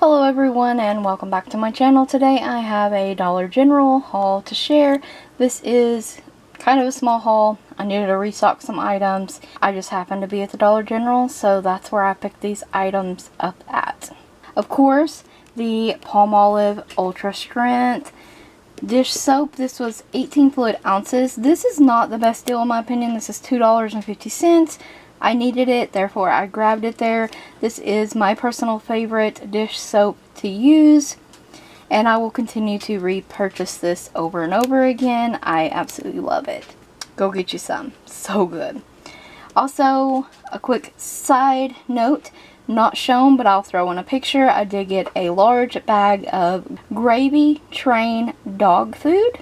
Hello everyone and welcome back to my channel. Today I have a Dollar General haul to share. This is kind of a small haul. I needed to restock some items. I just happened to be at the Dollar General, so that's where I picked these items up at. Of course, the Palmolive Ultra Strength dish soap. This was 18 fluid ounces. This is not the best deal in my opinion. This is $2.50. I needed it, therefore I grabbed it there. This is my personal favorite dish soap to use, and I will continue to repurchase this over and over again. I absolutely love it. Go get you some. So good. Also, a quick side note, not shown, but I'll throw in a picture. I did get a large bag of Gravy Train dog food.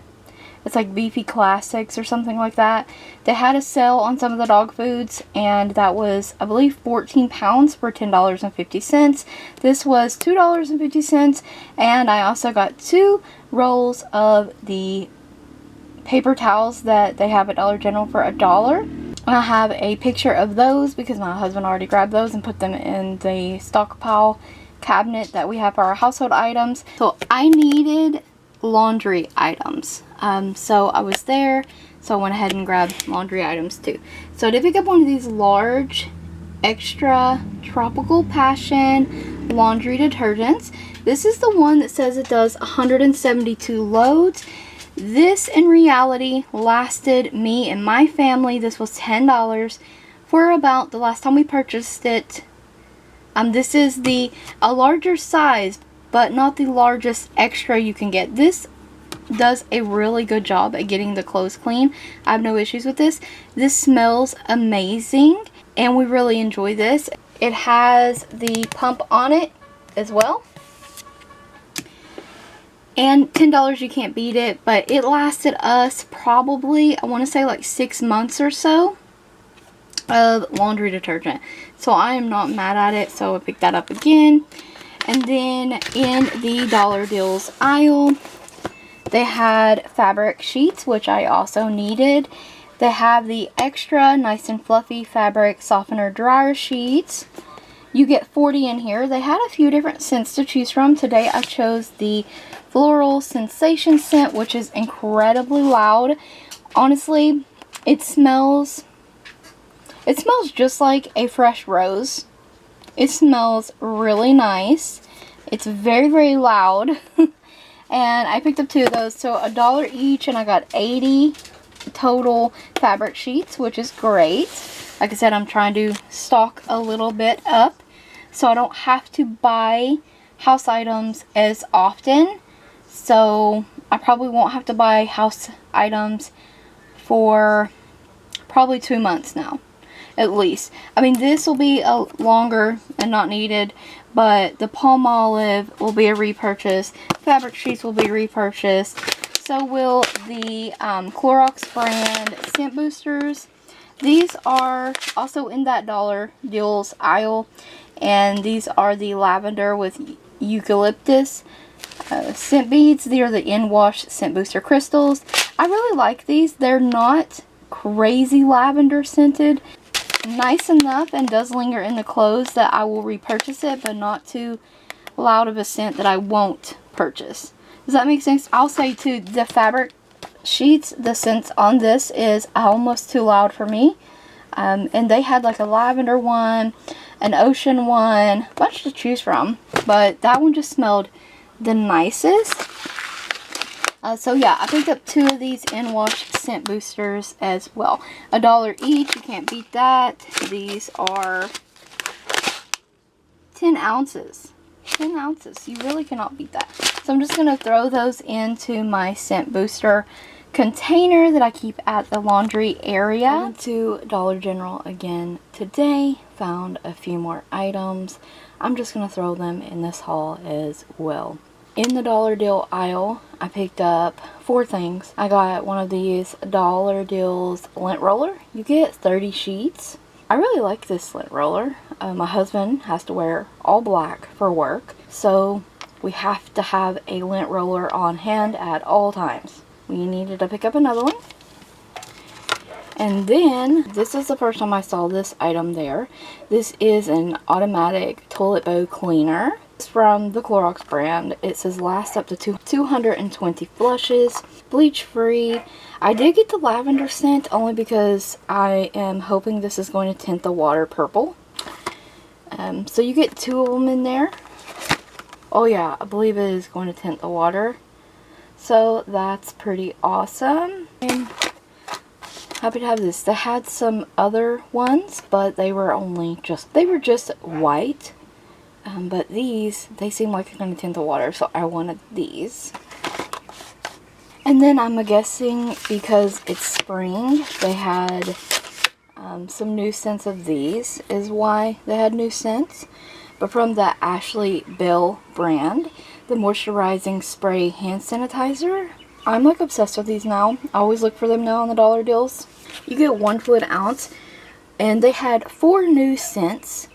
It's like Beefy Classics or something like that. They had a sale on some of the dog foods, and that was, I believe, 14 pounds for $10.50. This was $2.50, and I also got 2 rolls of the paper towels that they have at Dollar General for $1. I have a picture of those because my husband already grabbed those and put them in the stockpile cabinet that we have for our household items. So I needed laundry items. So I was there, so I went ahead and grabbed laundry items too. So I did pick up one of these large extra Tropical Passion laundry detergents. This is the one that says it does 172 loads. This in reality lasted me and my family. This was $10 for about the last time we purchased it. This is a larger size, but not the largest extra you can get. This does a really good job at getting the clothes clean. I have no issues with this. This smells amazing, and we really enjoy this. It has the pump on it as well. And $10, you can't beat it, but it lasted us probably, I want to say like 6 months or so of laundry detergent. So I am not mad at it, so I picked that up again. And then in the Dollar Deals aisle, they had fabric sheets, which I also needed. They have the extra nice and fluffy fabric softener dryer sheets. You get 40 in here. They had a few different scents to choose from. Today I chose the Floral Sensation scent, which is incredibly loud. Honestly, it smells just like a fresh rose. It smells really nice. It's very, very loud. And I picked up 2 of those, so $1 each, and I got 80 total fabric sheets, which is great. Like I said, I'm trying to stock a little bit up, so I don't have to buy house items as often. So I probably won't have to buy house items for probably 2 months now, at least. I mean, this will be a longer and not needed, but the Palmolive will be a repurchase. Fabric sheets will be repurchased. So will the Clorox brand scent boosters. These are also in that Dollar Deals aisle, and these are the lavender with eucalyptus scent beads. They are the in-wash scent booster crystals. I really like these. They're not crazy lavender scented. Nice enough and does linger in the clothes that I will repurchase it, but not too loud of a scent that I won't purchase. Does that make sense? I'll say too, the fabric sheets, the scents on this is almost too loud for me. And they had like a lavender one, an ocean one, a bunch to choose from, but that one just smelled the nicest. So yeah, I picked up 2 of these in-wash scent boosters as well. $1 each, you can't beat that. These are 10 ounces. 10 ounces, you really cannot beat that. So I'm just going to throw those into my scent booster container that I keep at the laundry area. I went to Dollar General again today, found a few more items. I'm just going to throw them in this haul as well. In the Dollar Deal aisle, I picked up 4 things. I got one of these Dollar Deals lint roller. You get 30 sheets. I really like this lint roller. My husband has to wear all black for work, so we have to have a lint roller on hand at all times. We needed to pick up another one. And then, this is the first time I saw this item there. This is an automatic toilet bowl cleaner. It's from the Clorox brand. It says last up to 220 flushes, bleach free. I did get the lavender scent only because I am hoping this is going to tint the water purple. So you get 2 of them in there. Oh yeah, I believe it is going to tint the water. So that's pretty awesome. And happy to have this. They had some other ones, but they were just white. But these, they seem like they're going to tint the water, so I wanted these. And then I'm guessing because it's spring, they had some new scents of these, is why they had new scents. But from the Ashley Bill brand, the moisturizing spray hand sanitizer. I'm like obsessed with these now. I always look for them now on the dollar deals. You get 1 fluid ounce, and they had 4 new scents.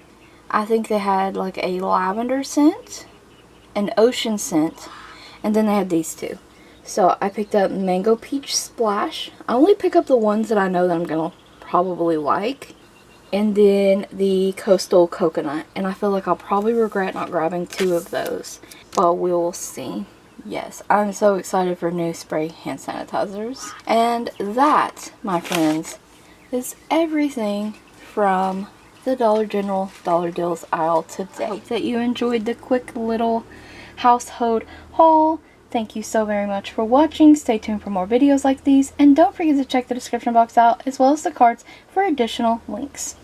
I think they had like a lavender scent, an ocean scent, and then they had these 2. So I picked up Mango Peach Splash. I only pick up the ones that I know that I'm gonna probably like. And then the Coastal Coconut. And I feel like I'll probably regret not grabbing 2 of those. But we will see. Yes, I'm so excited for new spray hand sanitizers. And that, my friends, is everything from the Dollar General Dollar Deals aisle today. Hope that you enjoyed the quick little household haul. Thank you so very much for watching. Stay tuned for more videos like these, and don't forget to check the description box out as well as the cards for additional links.